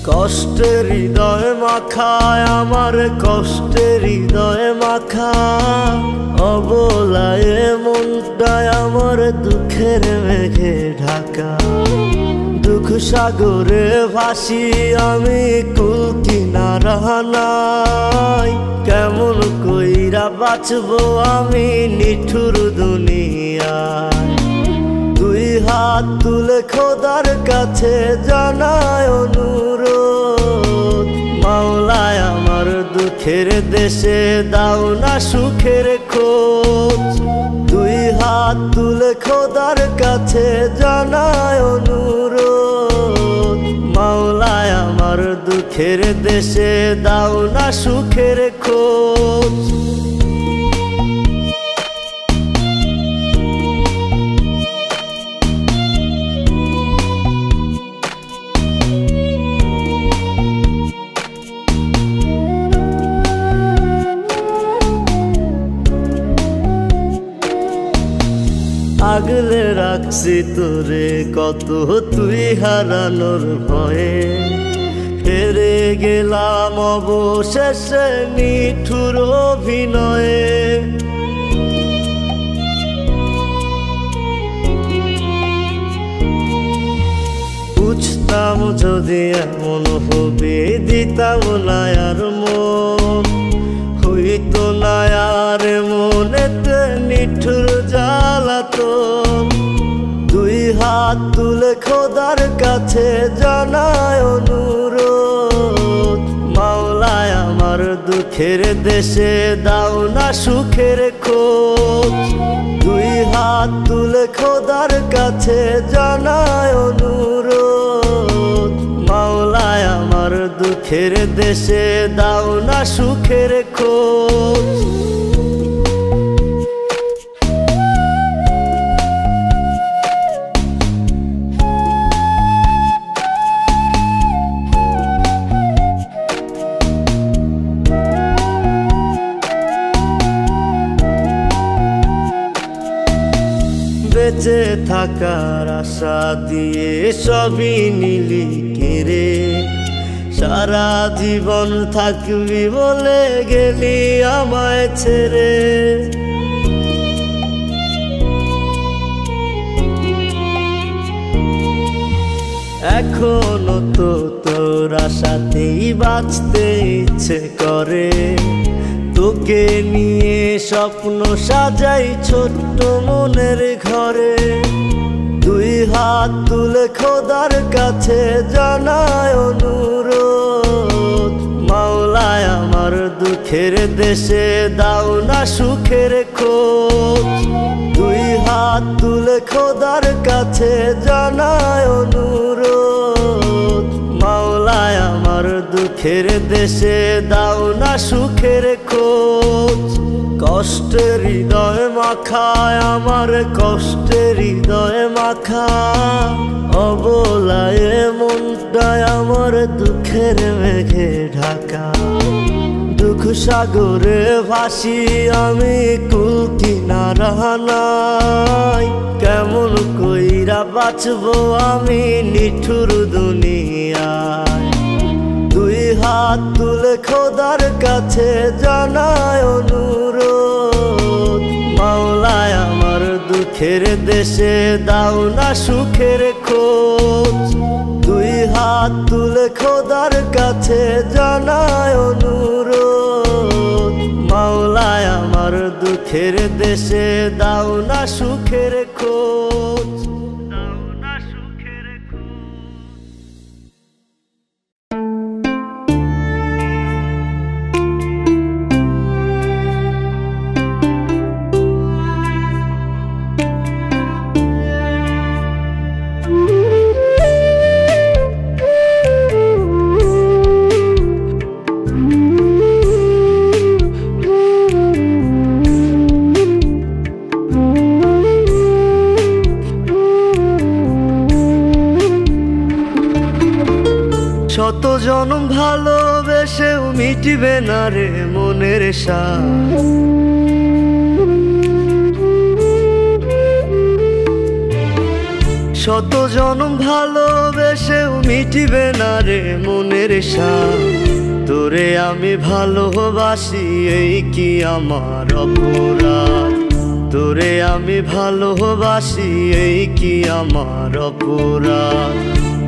কষ্টের হৃদয় মাখায় আমার, কষ্টের হৃদয় মাখা অবলায় মনটায় আমার দুঃখের মেঘে ঢাকা। দুঃখ সাগরে ভাসি আমি, কুল কিনারা নাই। কেমন কইরা বাঁচবো আমি নিঠুর দুনিয়ায়। দুই হাত তুলে খোদার কাছে জানায় অনুরোধ, মাওলায় আমার দুঃখের দেশে দাও না সুখের খোঁজ। দুই হাত তুলে খোদার কাছে জানায় অনুরোধ, মাওলায় আমার দুঃখের দেশে দাও না সুখের খোঁজ। আগলে রাখছি তোরে কত তুই হারানোর ভয়ে, হেরে গেলাম অবশেষে নিঠুর অভিনয়ে। বুঝতাম যদি এমন হবে দিতাম না আর মন, হইতো না আর মনেতে নিঠুর জ্বালাতন। দুই হাত তুলে খোদার কাছে জানায় অনুরোধ, মাওলায় আমার দুঃখের দেশে দাও না সুখের খোঁজ। দুই হাত তুলে খোদার কাছে জানায় অনুরোধ, মাওলায় আমার দুঃখের দেশে দাও না সুখের খোঁজ। বেঁচে থাকার আশা দিয়ে সবই নিলি কেড়ে, সারা জীবন থাকবি বলে গেলি আমায় ছেড়ে। এখনো তো তোর আশাতেই বাঁচতে ইচ্ছে করে, তোকে নিয়ে স্বপ্ন সাজাই ছোট্ট মনের ঘরে। দুই হাত তুলে খোদার কাছে জানায় অনুরোধ, মাওলায় আমার দুঃখের দেশে দাও না সুখের খোঁজ। দুই হাত তুলে খোদার কাছে জানায় অনুরোধ, মাওলায় আমার দুঃখের দেশে দাও না সুখের খোঁজ। কষ্টের হৃদয় মাখায় আমার, কষ্টের হৃদয় মাখা অবলায় মনটায় আমার দুঃখের মেঘে ঢাকা। দুঃখ সাগরে ভাসি আমি, কুল কিনারা নাই। কেমন কইরা বাঁচবো আমি নিঠুর দুনিয়ায়। দুই হাত তুলে খোদার কাছে জানায় অনুরোধ, মাওলায় আমার দুঃখের দেশে দাও না সুখের খোঁজ। দুই হাত তুলে খোদার কাছে জানায় অনুরোধ, মাওলায় আমার দুঃখের দেশে দাও না সুখের খোঁজ। শত জনম ভালোবেসেও মিটবে না রে মনের স্বাদ। শত জনম ভালোবেসেও মিটিবে না রে মনের স্বাদ। তোরে আমি ভালোবাসি এই কি আমার অপরাধ। তোরে আমি ভালোবাসি এই কি আমার অপরাধ।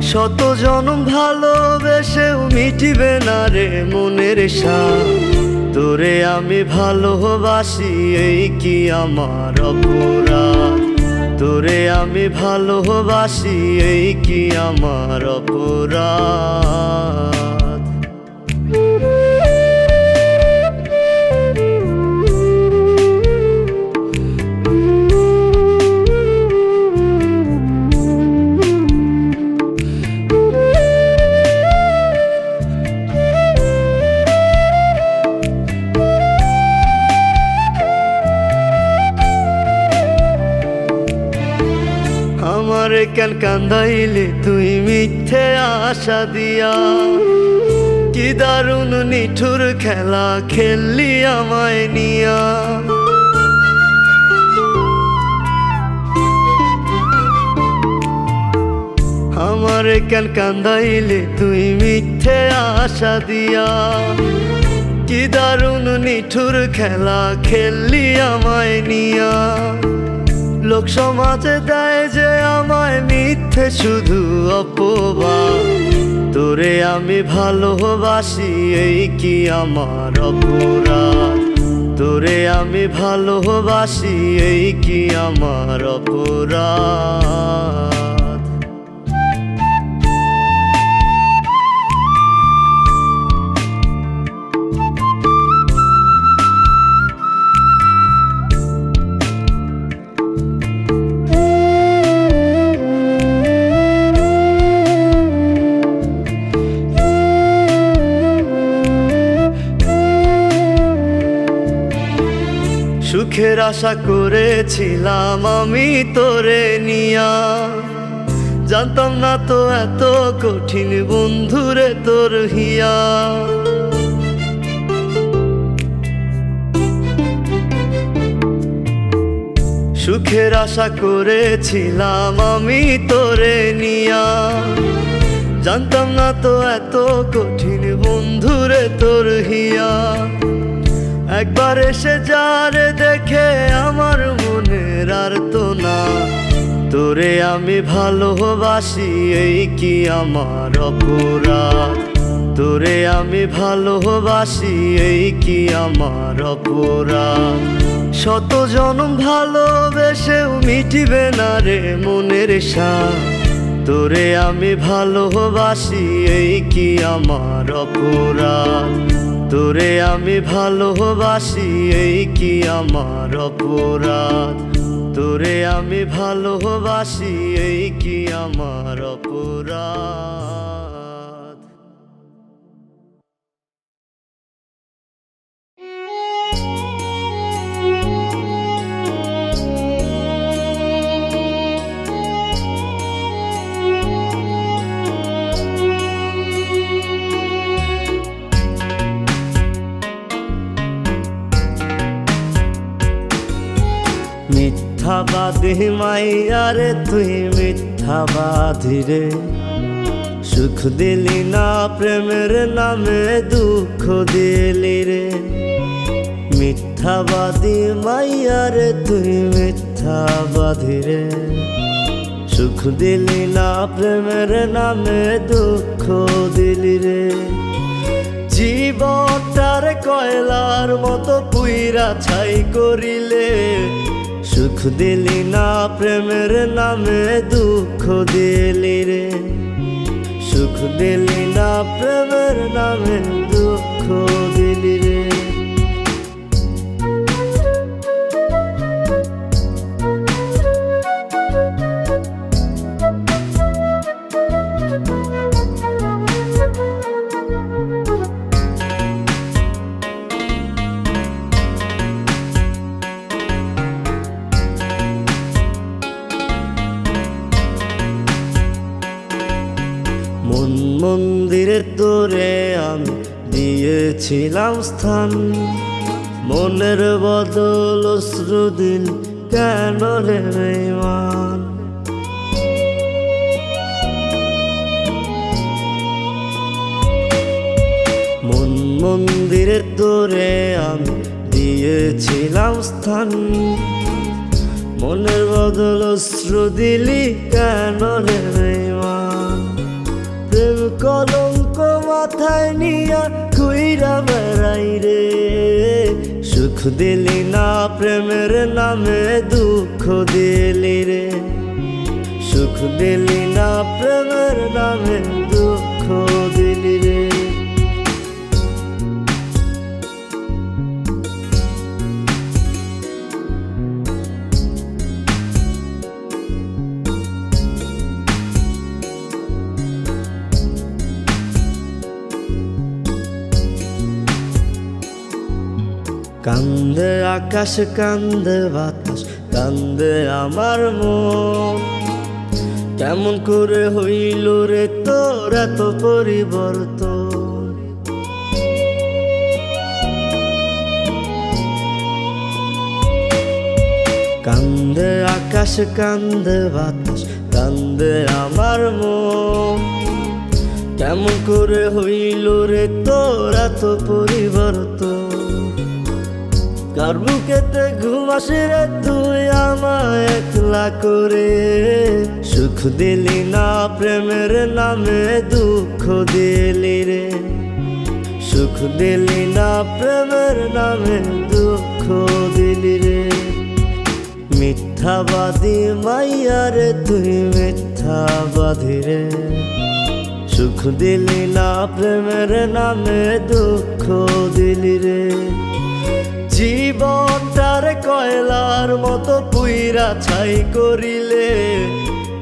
শত জনম ভালোবেসেও মিটিবে না রে মনের স্বাদ। তোরে আমি ভালোবাসি এই কি আমার অপরাধ। তোরে আমি ভালোবাসি এই কি আমার অপরাধ। আমারে কেন কান্দাইলে তুই মিথ্যে আশা দিয়া। কি দারুণ নিঠুর খেলা খেললি আমায় নিয়া। আমারে কেন কান্দাইলে তুই মিথ্যে আশা দিয়া। কি দারুণ নিঠুর খেলা খেললি আমায় নিয়া। লোক সমাজে দেয় যে আমায় মিথ্যে শুধু অপবাদ। তোরে আমি ভালোবাসি এই কি আমার অপরাধ। তোরে আমি ভালোবাসি এই কি আমার অপরাধ। সুখের আশা করেছিলাম আমি তোরে নিয়া। জানতাম না তো এত কঠিন বন্ধুরে তোর হিয়া। সুখের আশা করেছিলাম আমি তোরে নিয়া। জানতাম না তো এত কঠিন বন্ধুরে তোর হিয়া। একবার এসে যারে দেখে আমার মনের আর তো না। তোরে আমি ভালোবাসি এই কি আমার অপরাধ। তোরে আমি ভালোবাসি এই কি আমার অপরাধ। শত জনম ভালোবেসেও মিটিবে না রে মনের স্বাদ। তোরে আমি ভালোবাসি এই কি আমার অপরাধ। তোরে আমি ভালোবাসি এই কি আমার অপরাধ। তোরে আমি ভালোবাসি এই কি আমার অপরাধ। মিথ্যাবাদী মাইয়ারে তুই মিথ্যাবাদী রে। সুখ দিলি না প্রেমের নামে দুঃখ দিলি রে। মিথ্যাবাদী মাইয়ারে তুই মিথ্যাবাদী রে। সুখ দিলি না প্রেমের নামে দুঃখ দিলি রে। জীবনটার কয়লার মতো পুইরা ছাই করিলে। সুখ দিলি না প্রেমের নামে দুঃখ দিলি রে। সুখ দিলি না প্রেমের নামে দুঃখ দিলি রে। মন্দিরে তোরে আমি দিয়েছিলাম স্থান। মনের বদল অশ্রু দিল কেন রে বেঈমান। মন্দিরের দূরে আমি দিয়েছিলাম স্থান, মনের বদল অশ্রু দিলি কেন রে বেঈমান? প্রেম কলঙ্ক মাথায় নিয়া ঘুইরা বেড়াই রে, সুখ দিলি না প্রেমের নামে দুঃখ দিলি রে, সুখ দিলি না প্রেমের নামে দুঃখ দিলি রে। কান্দে আকাশ কান্দে বাতাস কান্দে আমার মন, কেমন করে হইল রে তোর এত পরিবর্তন? কান্দে আকাশ কান্দে বাতাস কান্দে আমার মন, কেমন করে হইল রে তোর এত পরিবর্তন? কার বুকেতে ঘুমাস রে তুই আমায় একলা করে, সুখ দিলি না প্রেমের নামে দুঃখ দিলি রে, সুখ দিলি না প্রেমের নামে দুঃখ দিলি রে। মিথ্যাবাদী মাইয়া রে তুই মিথ্যাবাদী রে, সুখ দিলি না প্রেমের নামে দুঃখ দিলি রে। জীবনটার কয়লার মতো পুইরা ছাই করিলে,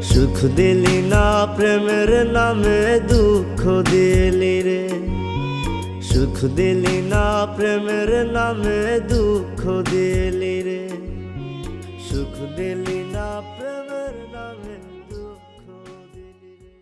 সুখ দিলি না প্রেমের নামে দুঃখ দিলি রে, সুখ দিলি না প্রেমের নামে দুঃখ দিলি রে, সুখ দিলি না প্রেমের নামে দুঃখ দিলি রে।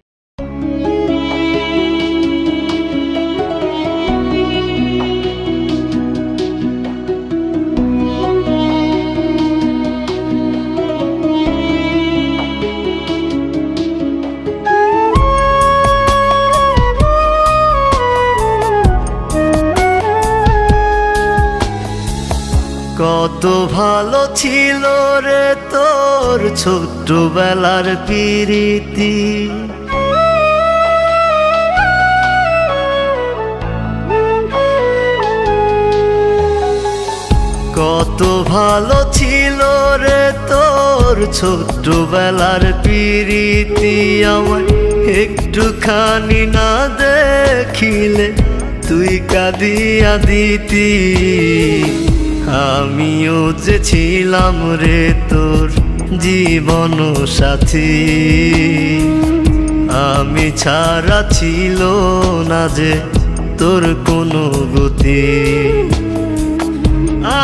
কত ভালো ছিল রে তোর ছোট্টবেলার প্রীতি, কত ভালো ছিল রে তোর ছোট্টবেলার প্রীতি। আমায় একটুখানি না দেখিলে তুই কাঁদিয়া দিতি, আমিও যে ছিলাম রে তোর জীবন সাথী, আমি ছাড়া ছিল না যে তোর কোনো গতি।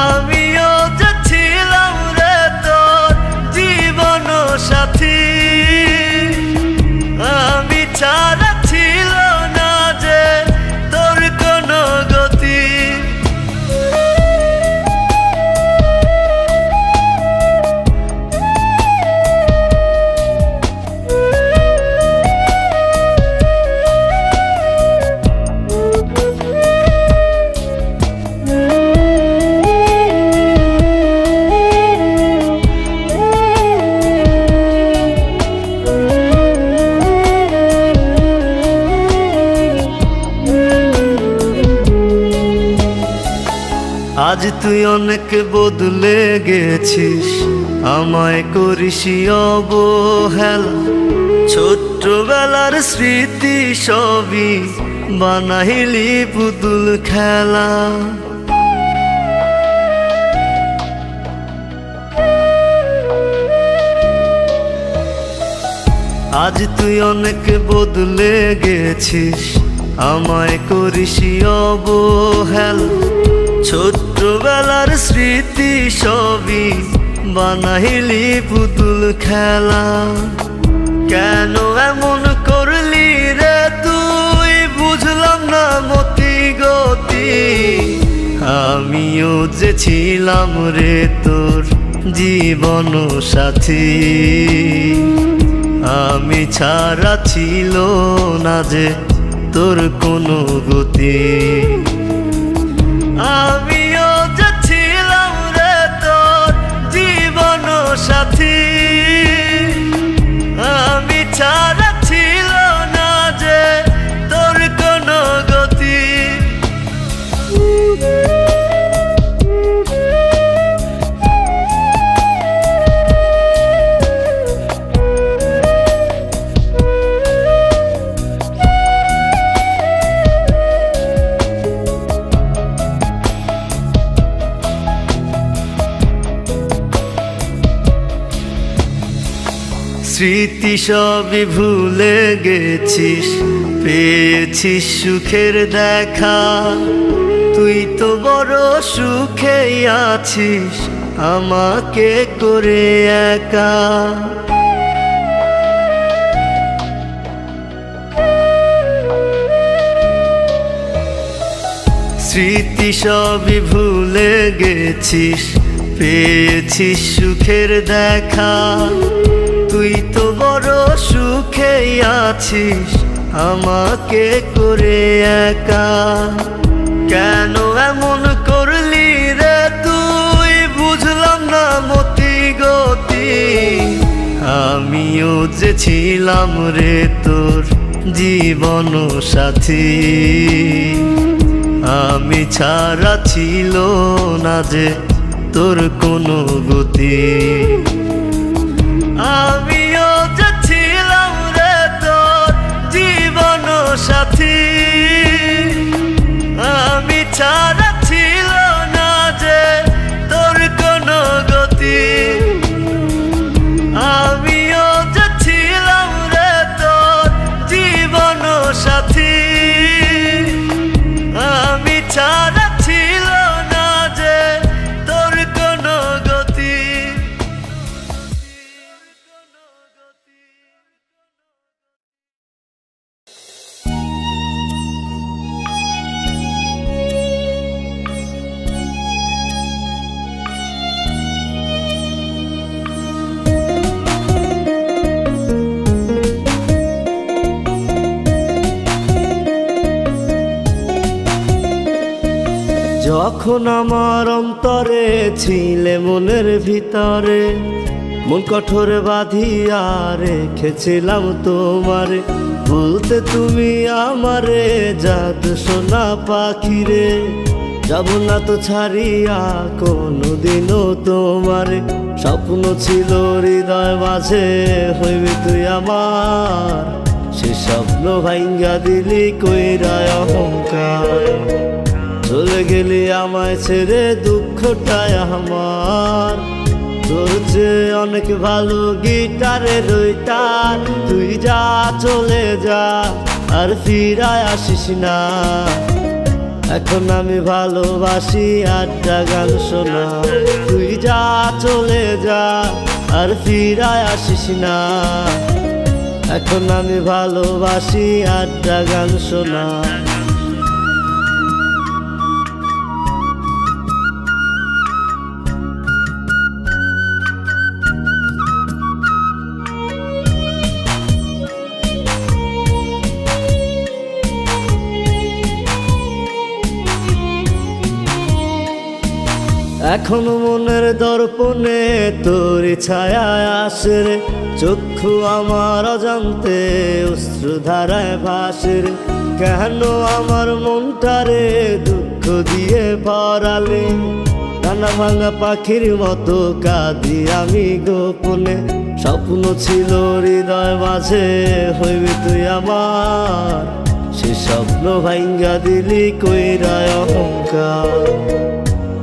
আমিও যে ছিলাম রে তোর জীবন সাথী, আমি ছাড়া ছিল না যে তোর কোনো গতি। আজ তুই অনেক বদলে গেছিস, আমায় করিস অবহেলা, ছোট্টবেলার স্মৃতি সবই বানাইলি পুতুল খেলা। আজ তুই অনেক বদলে গেছিস, আমায় করিস অবহেলা, ছোট্টবেলার স্মৃতি সবই বানাইলি পুতুল খেলা। কেন এমন করলি রে তুই বুঝলাম না মতি গতি, আমিও যে ছিলাম রে তোর জীবন সাথী, আমি ছাড়া ছিল না যে তোর কোনো গতি। আমিও যে ছিলাম রে তোর জীবন সাথী, আমি ছাড়া ছিল না যে তোর কোনো গতি। স্মৃতি সবই ভুলে গেছিস, পেয়েছিস সুখের দেখা, তুই তো বড় সুখেই আছিস আমাকে করে একা। স্মৃতি সবই ভুলে গেছিস, পেয়েছিস সুখের দেখা, তুই তো বড় সুখেই আছিস আমাকে করে একা। কেন এমন করলি রে তুই, বুঝলাম না মতি গতি। আমিও যে ছিলাম রে তোর জীবন সাথী, আমি ছাড়া ছিল না যে তোর কোনো গতি। আমিও যে ছিলাম রে তোর জীবন সাথী, আমি ছাড়া ছিল না যে তোর কোনো গতি। আমিও যে ছিলাম রে তোর জীবন সাথী, আমি ছাড়া ছিল না যে তোর কোনো গতি। যখন আমার অন্তরে ছিলে মনের ভিতরে, মন কঠোরে বাঁধিয়া রেখেছিলাম তোমারে, বলতে তুমি আমারে জাত সোনা পাখিরে, যাব না তো ছাড়িয়া কোনোদিনও তোমারে। স্বপ্ন ছিল হৃদয় মাঝে হইবি তুই আমার, সে স্বপ্ন ভাঙ্গা দিলি কইরা অহংকার। চলে গেলি আমায় ছেড়ে দুঃখটায় আমার, তোর চেয়ে অনেক ভালো গিটারের ওই তার। তুই যা চলে যা আর ফিরায় আসিস না, এখন আমি ভালোবাসি আড্ডা গান শোনা। তুই যা চলে যা আর ফিরায় আসিস না, এখন আমি ভালোবাসি আড্ডা গান শোনা। এখন মনের দর্পণে তোর ছায়া আসে রে, চক্ষু আমার অজান্তে অশ্রুধারায় ভাসে রে। কেন আমার মনটারে দুঃখ দিয়ে ভরালে, ডানা ভাঙা পাখির মতো কাঁদি আমি গোপনে। স্বপ্ন ছিল হৃদয় মাঝে হইবি তুই আমার, সে স্বপ্ন ভাঙ্গা দিলি কইরা অহংকার।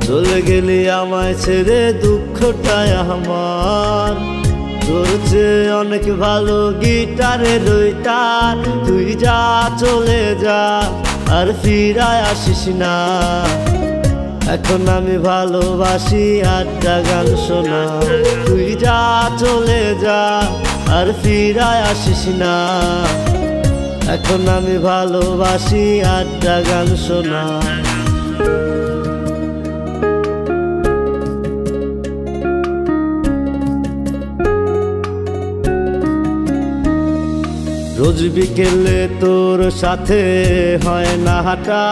চলে গেলি আমায় ছেড়ে দুঃখটায় আমার, তোর চেয়ে অনেক ভালো গিটারের ওই তার। তুই যা চলে যা আর ফিরায় আসিস না, এখন আমি ভালোবাসি আড্ডা গান শোনা। তুই যা চলে যা আর ফিরায় আসিস না, এখন আমি ভালোবাসি আড্ডা গান শোনা। রোজ বিকেলে তোর সাথে হয় না হাঁটা,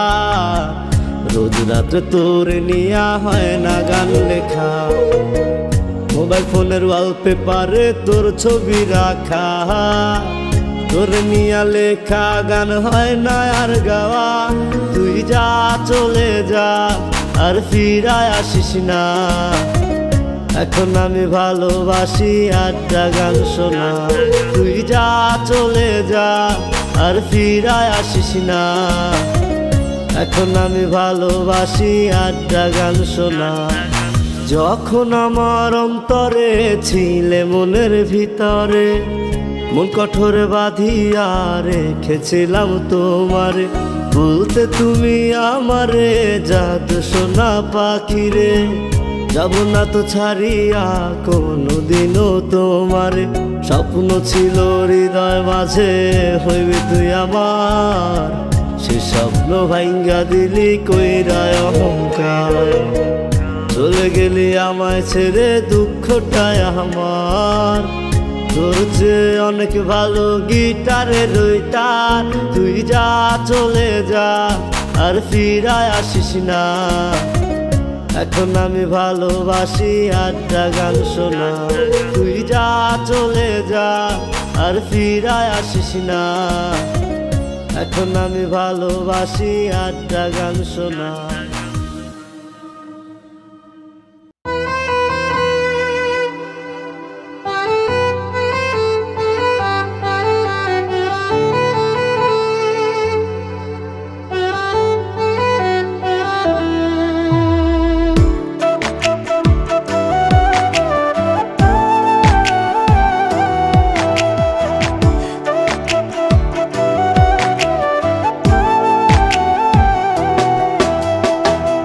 রোজ রাত্রে তোর নিয়া হয় না গান লেখা, মোবাইল ফোনের ওয়ালপেপারে তোর ছবি রাখা। তোর নিয়া লেখা গান হয় না আর গাওয়া, তুই যা চলে যা আর ফিরায় আসিস না। এখন আমি ভালোবাসি আড্ডা গান শোনা, তুই যা চলে যা আর ফিরায় আসিস না। এখন আমি ভালোবাসি আড্ডা গান শোনা। যখন আমার অন্তরে ছিলে মনের ভিতরে, মন কঠোরে বাঁধিয়া রেখেছিলাম তোমারে। বলতে তুমি আমারে জাদু সোনা পাখিরে, যাব না তো ছাড়িয়া কোনোদিনও তোমারে। স্বপ্ন ছিল হৃদয় মাঝে হইবে তুই আমার, সে স্বপ্ন ভাঙ্গা দিলি কইরায় অহংকার। চলে গেলি আমায় ছেড়ে দুঃখটায় আমার, তোর চেয়ে অনেক ভালো গিটারের ওই তার। তুই যা চলে যা আর ফিরায় আসিস না। এখন আমি ভালোবাসি আড্ডা গান শোনা, তুই যা চলে যা আর ফিরায় আসিস না। এখন আমি ভালোবাসি আড্ডা গান শোনা।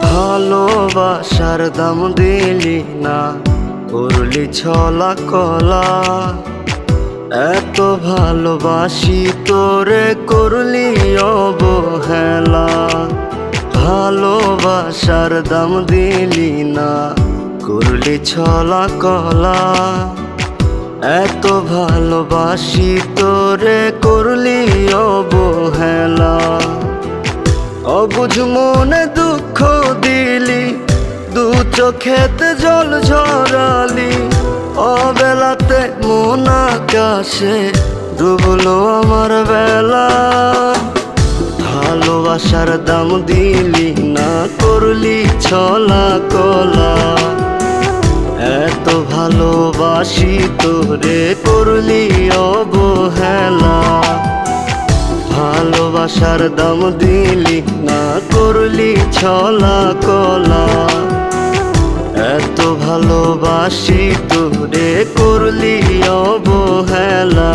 ভালোবাসার দাম দিলি না, করলি ছলা কলা। এত ভালোবাসি তোরে করলি অবহেলা। ভালোবাসার দাম দিলি না, করলি ছলা কলা। এত ভালোবাসি তোরে করলি অবহেলা। অবুঝ মনে দুঃখ দিলি, দু চোখেতে জল ঝরালি। অবেলাতে মন আকাশে ডুবলো আমার বেলা। ভালোবাসার দাম দিলি না, করলি ছলা কলা। এত ভালোবাসি তোরে করলি অবহেলা। ভালোবাসার দাম দিলি না, করলি ছলা কলা। এত ভালোবাসি তোরে করলি অবহেলা।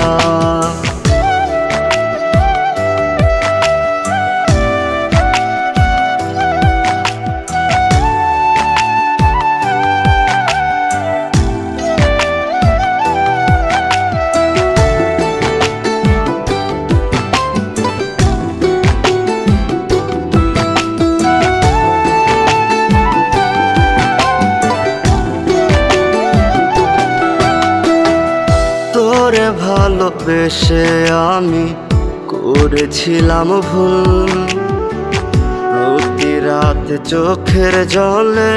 তোরে ভালোবেসে আমি করেছিলাম ভুল। প্রতি রাত চোখের জলে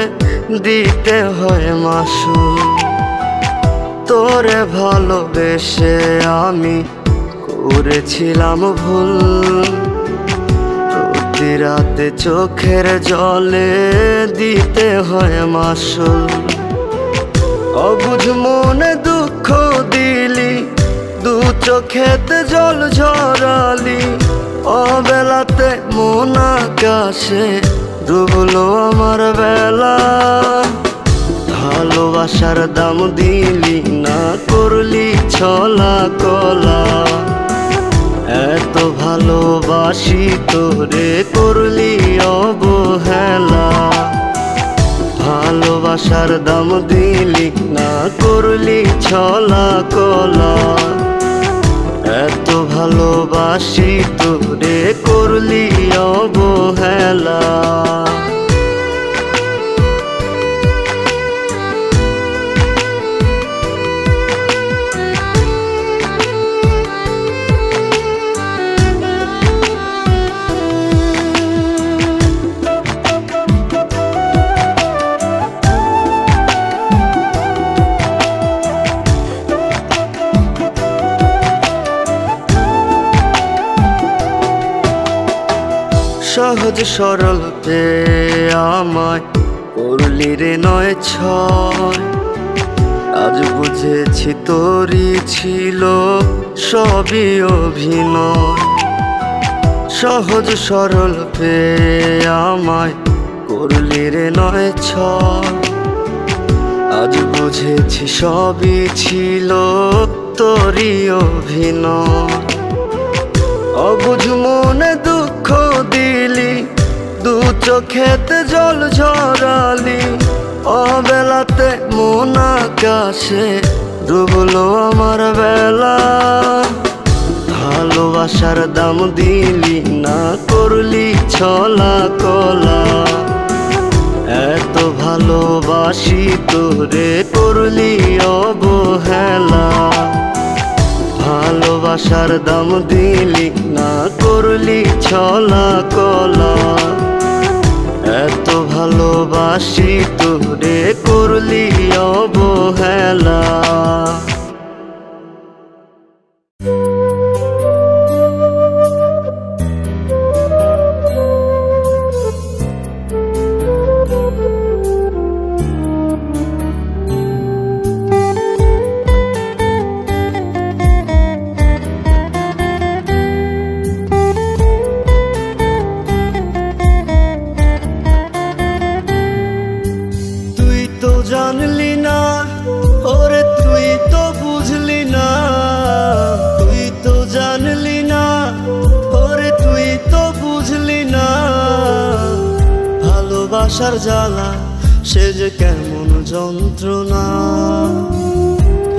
দিতে হয় মাসুল। তোরে ভালোবেসে আমি করেছিলাম ভুল। প্রতি রাত চোখের জলে দিতে হয় মাসুল। অবুঝ মনে দুঃখ দিলি, দু চোখেতে জল ঝরালি। অবেলাতে মন আকাশে ডুবলো আমার বেলা। ভালোবাসার দাম দিলি না, করলি ছলা কলা। এত ভালোবাসি তোরে করলি অবহেলা। ভালোবাসার দাম দিলি না, করলি ছলা কলা। এত ভালোবাসি তোরে করলি অবহেলা। সহজ সরল পেয়ে আমায় করলি রে নয় ছয়। আজ বুঝেছি তোরই ছিল সবই অভিনয়। সহজ সরল পেয়ে আমায় করলি রে নয় ছয়। আজ বুঝেছি সবই ছিল তোরই অভিনয়। অবুঝ মনে দুঃখ দিলি, দু চোখেতে জল ঝরালি। অবেলাতে মন আকাশে ডুবলো আমার বেলা। ভালোবাসার দাম দিলি না, করলি ছলা কলা। এত ভালোবাসি তোরে করলি অবহেলা। ভালোবাসার দাম দিলি না, করলি ছলা কলা। এত ভালোবাসি তোরে করলি অবহেলা। জানলি না ওরে তুই তো বুঝলি না। তুই তো জানলি না ওরে তুই তো বুঝলি না। ভালোবাসার জ্বালা সে যে কেমন যন্ত্রণা।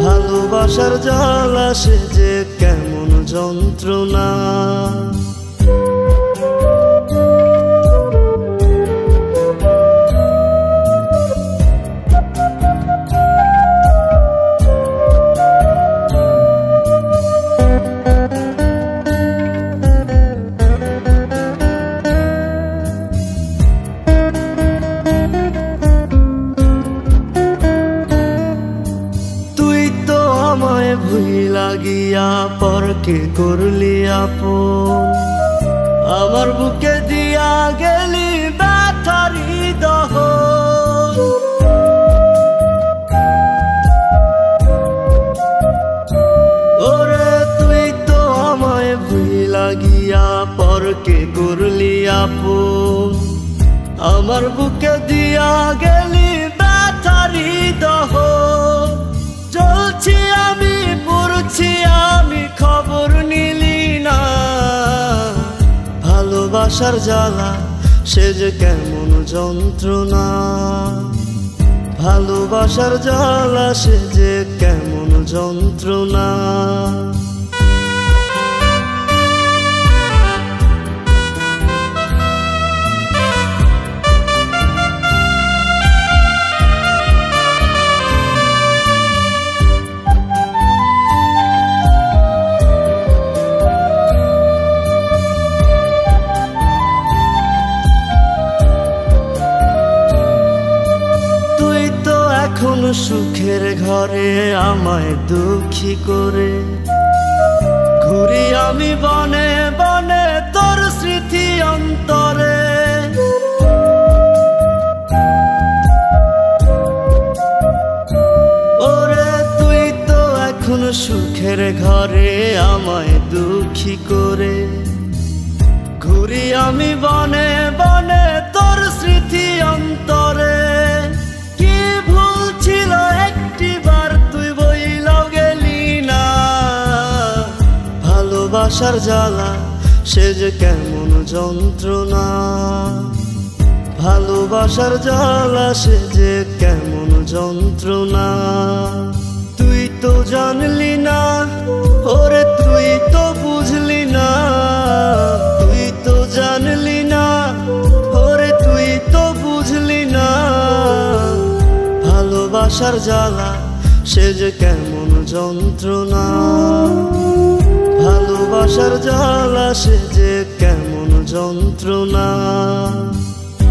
ভালোবাসার জ্বালা সে যে কেমন যন্ত্রণা। লাগিয়া পরকে করলি আপন। আমার বুকে দিয়া গেলি ব্যথারি দহন। ওরে তুই তো আমায় ভুই লাগিয়া পরকে করলি আপন। আমার বুকে দিয়া গেলি ব্যথারি দহন। চলছি আমি পড়ছি আমি খবর নিলি না। ভালোবাসার জ্বালা সে যে কেমন যন্ত্রণা। ভালোবাসার জ্বালা সে যে কেমন যন্ত্রণা। এখন সুখের ঘরে আমায় দুঃখী করে ঘুরি আমি বনে বনে তোর স্মৃতি অন্তরে। ওরে তুই তো এখন সুখের ঘরে আমায় দুঃখী করে ঘুরি আমি বনে বনে তোর স্মৃতি অন্তরে। ছিল একটিবার তুই বইলাও গেলি না। ভালোবাসার জ্বালা সে যে কেমন যন্ত্রণা। ভালোবাসার জ্বালা সে যে কেমন যন্ত্রণা। তুই তো জানলি না ওরে তুই তো বুঝলি না। তুই তো জানলি না ওরে তুই তো বুঝলি না। ভালোবাসার জ্বালা সে যে কেমন যন্ত্রণা। ভালোবাসার জ্বালা সে যে কেমন যন্ত্রণা।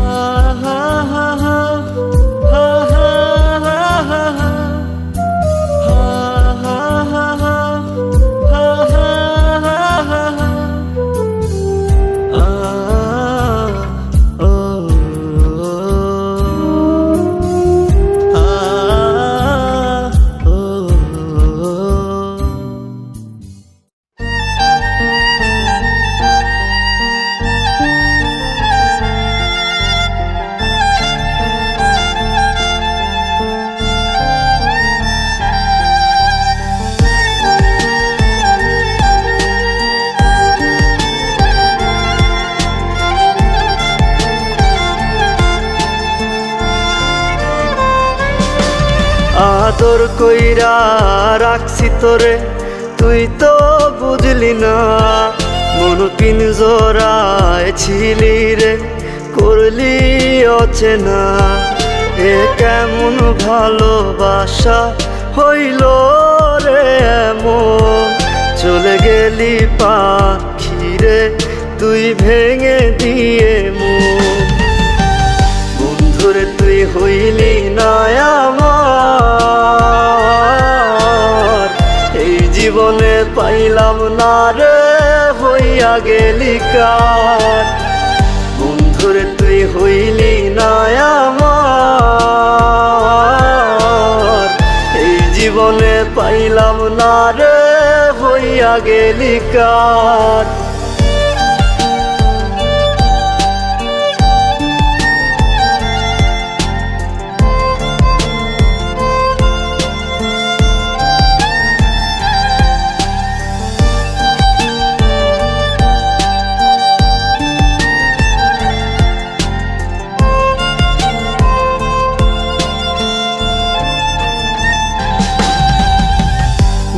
হা হা হা হা হা হা হা হা হা হা। আদর কইরা রাখছি তোরে তুই তো বুঝলি না, মন পিঞ্জরায় ছিলি রে করলি অচেনা। এ কেমন ভালোবাসা হইল রে এমন, চলে গেলি পাখি রে তুই ভেঙে দিয়ে মন। বন্ধুরে তুই হইলি না আমার, এই জীবনে পাইলাম না রে হইয়া গেলি কার। বন্ধুরে তুই হইলি না আমার, এই জীবনে পাইলাম না রে হইয়া গেলি কার।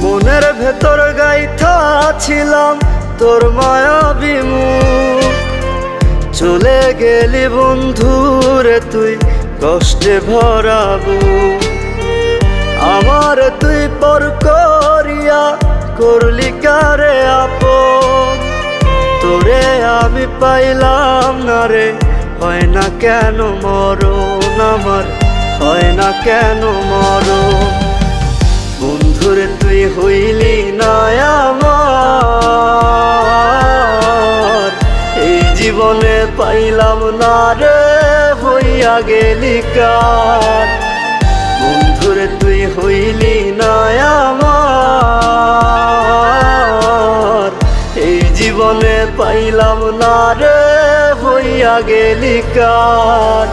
মনের ভেতর গাইথা ছিলাম তোর মায়াবী মুখ, চলে গেলি বন্ধুরে তুই কষ্টে ভরাবু। আমার তুই পর করিয়া করলি কারে আপন, তোরে আমি পাইলাম না রে হয় না কেন মরণ আমার, হয় না কেন মরণ। বন্ধুরে তুই হইলি না আমার, এই জীবনে পাইলাম না রে হইয়া গেলি কার। বন্ধুরে তুই হইলি না আমার, এই জীবনে পাইলাম না রে হইয়া গেলি কার।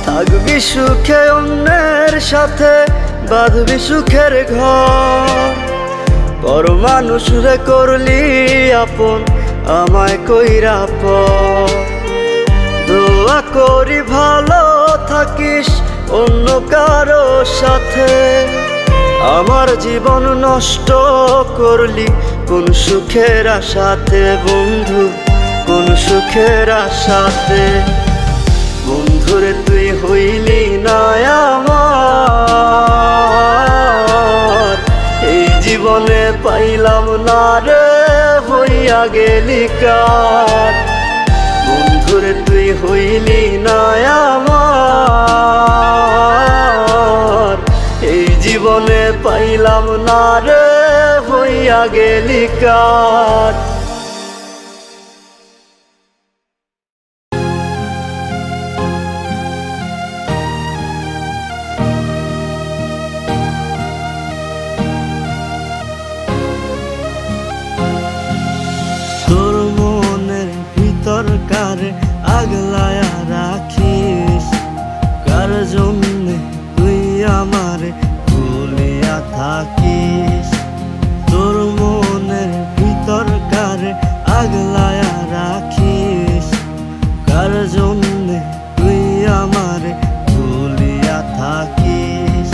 থাকবি সুখে অন্যের সাথে বাঁধবি সুখের ঘর, পর মানুষ রে করলি আপন আমায় কইরা পর। দোয়া করি ভালো থাকিস অন্য কারো সাথে, আমার জীবন নষ্ট করলি কোন সুখের আশাতে বন্ধু, কোন সুখের আশাতে। বন্ধুরে তুই হইলি না আমার, এই জীবনে পাইলাম না রে হইয়া গেলি কার। বন্ধুরে তুই হইলি না আমার, এই জীবনে পাইলাম না রে হইয়া গেলি কার। কারে আগলায়া রাখিস, কার জন্যে তুই আমারে ভুলিয়া থাকিস। তোর মনের ভিতর কারে আগলায়া রাখিস, কার জন্যে তুই আমারে ভুলিয়া থাকিস।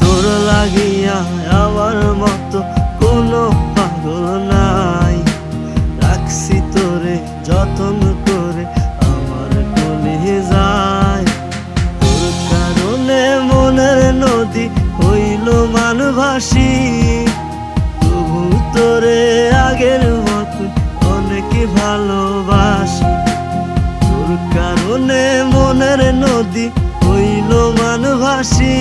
তোর লাগিয়া আমার মতো কোনো পাগল নাই, রাখছি তোরে যতন করে আমার কলিয়ে যায়। তোর কারণে মনের নদী হইল মানভাসী, তবু তোরে আগের মতো অনেক ভালোবাসি। তোর কারণে মনের নদী হইল মানভাসী,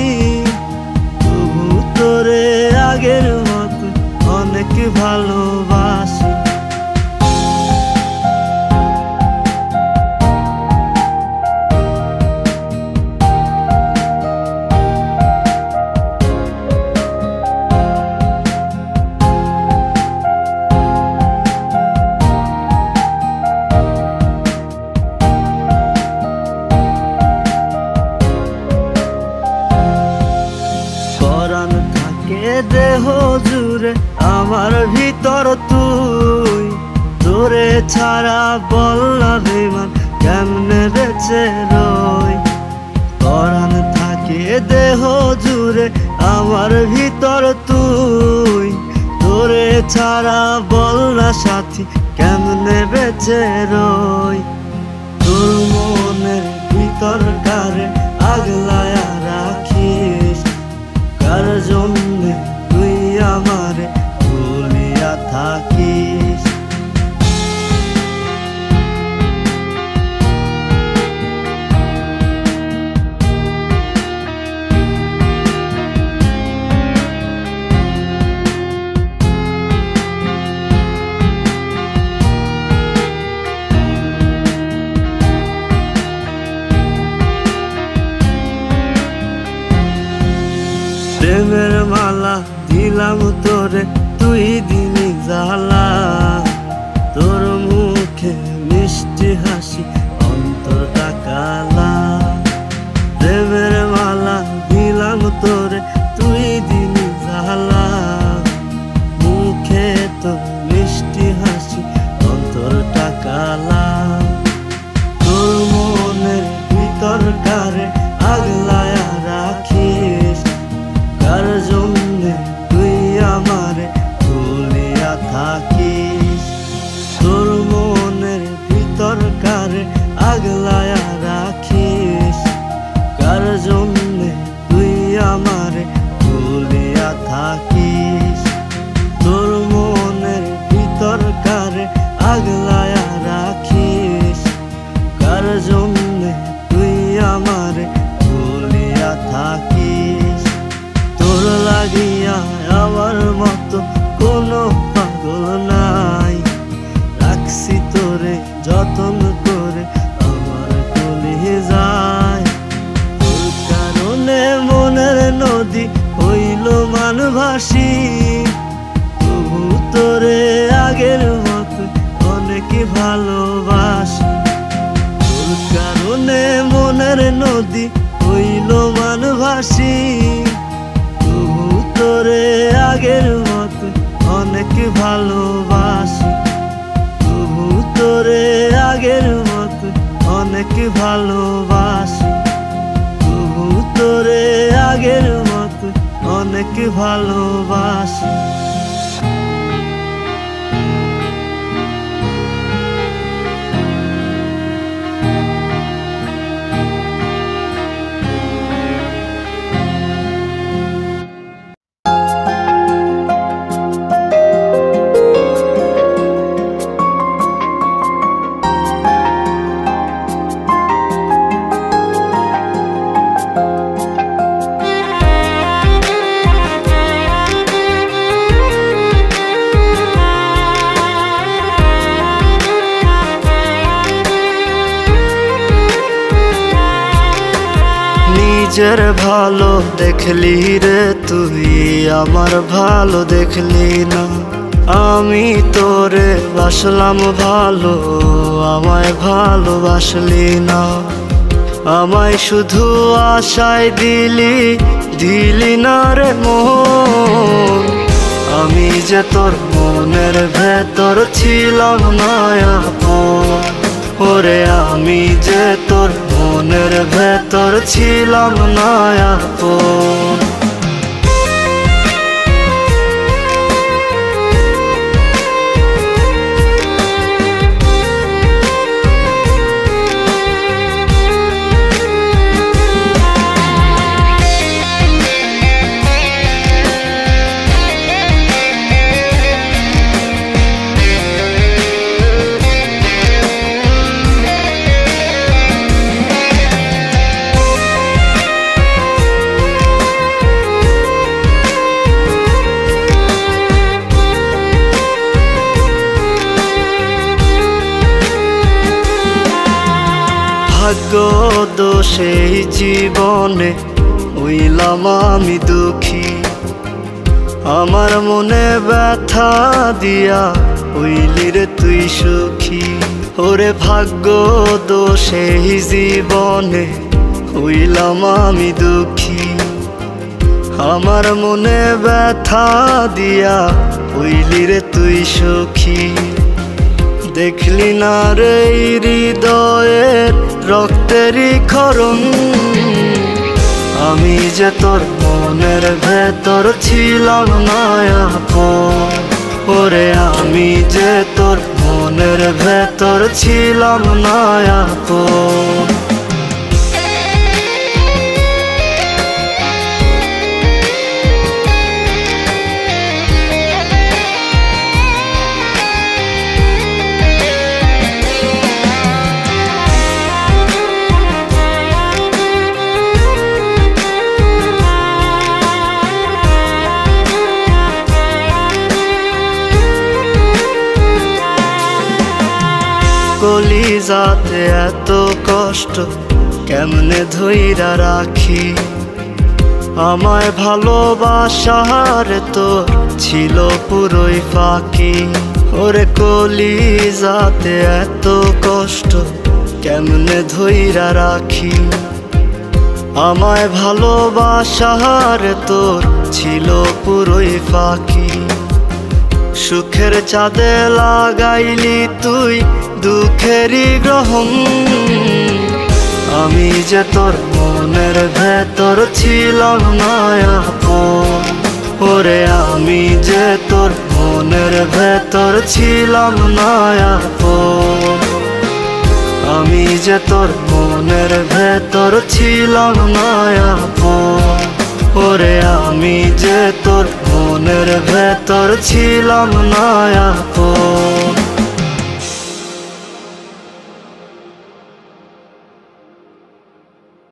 তবু তোরে আগের মতো অনেক ভালোবাসি। দেহ জুড়ে আমার ভিতর তুই, তোরে ছাড়া বল না বেমান কেমনে বেঁচে রই। পরাণ থাকে দেহ জুড়ে আমার ভিতর তুই, তোরে ছাড়া বল না সাথী কেমনে বেঁচে রই। তোর মনের ভিতর কারে আগলায়া রাখিস, কার জন্যে তুই আমারে ভুলিয়া থাকিস। প্রেমের মালা দিলাম তোরে তুই দিলি জ্বালা, তোর মুখে মিষ্টি হাসি অন্তরটা কালা। প্রেমের মালা দিলাম তোরে তুই দিলি জ্বালা, মুখে তোর মিষ্টি হাসি অন্তরটা কালা। তোর মনের ভিতর কারে আগলায়া রাখিস, কার জন্যে তুই আমারে ভুলিয়া থাকিস। তোর মনের ভিতর কারে আগলায়া রাখিস, কার জন্যে তুই আমারে ভুলিয়া থাকিস। তোর মনের ভিতর কারে আগলায়া রাখিস, কার জন্যে তুই আমারে ভুলিয়া থাকিস। তোর লাগিয়া আমার মতো কোনো পাগল নাই, রাখছি তোরে যতন করে আমার কলিয়ে যায়। তোর কারণে মনের নদী হইল মানভাসী, তবু তোরে আগের মতো অনেক ভালোবাসি। তোর কারণে মনের নদী হইল মানভাসী, তোরে আগের মতো অনেক ভালোবাসি। তবু তোরে আগের মতো অনেক ভালোবাসি। তবু তোরে আগের মতো অনেক ভালোবাসি। নিজের ভালো দেখলি রে তুই, আমার ভালো দেখলি না। আমি তোরে বাসলাম ভালো, আমায় ভালোবাসলি না। আমায় শুধু আশায় দিলি, দিলি না রে মন। আমি যে তোর মনের ভেতর ছিলাম না আপন, ওরে আমি যে তোর মনের ভেতর ছিলাম না আপন। ভাগ্য দোষে জীবনে হইলাম আমি দুঃখী, আমার মনে ব্যথা দিয়া হইলি রে তুই সুখী। ওরে ভাগ্য দোষে জীবনে হইলাম আমি দুঃখী, আমার মনে ব্যথা দিয়া হইলি রে তুই সখী, দেখলি না রে হৃদয়ের রক্তেরই ক্ষরণ। আমি যে তোর মনের ভেতর ছিলাম না আপন, ওরে আমি যে তোর মনের ভেতর ছিলাম না আপন। কলিজাতে এত কষ্ট কেমনে ধইরা রাখি, আমায় ভালোবাসার তোর ছিল পুরোই ফাঁকি। ওরে কলিজাতে এত কষ্ট কেমনে ধইরা রাখি, আমায় ভালোবাসার তোর ছিল পুরোই ফাঁকি। সুখের চাঁদে লাগাইলি তুই দুঃখেরই গ্রহণ, আমি যে তোর মনের ভেতর ছিলাম না আপন, ওরে আমি যে তোর মনের ভেতর ছিলাম না আপন। আমি যে তোর মনের ভেতর ছিলাম না আপন, ওরে আমি যে তোর মনের ভেতর ছিলাম না আপন।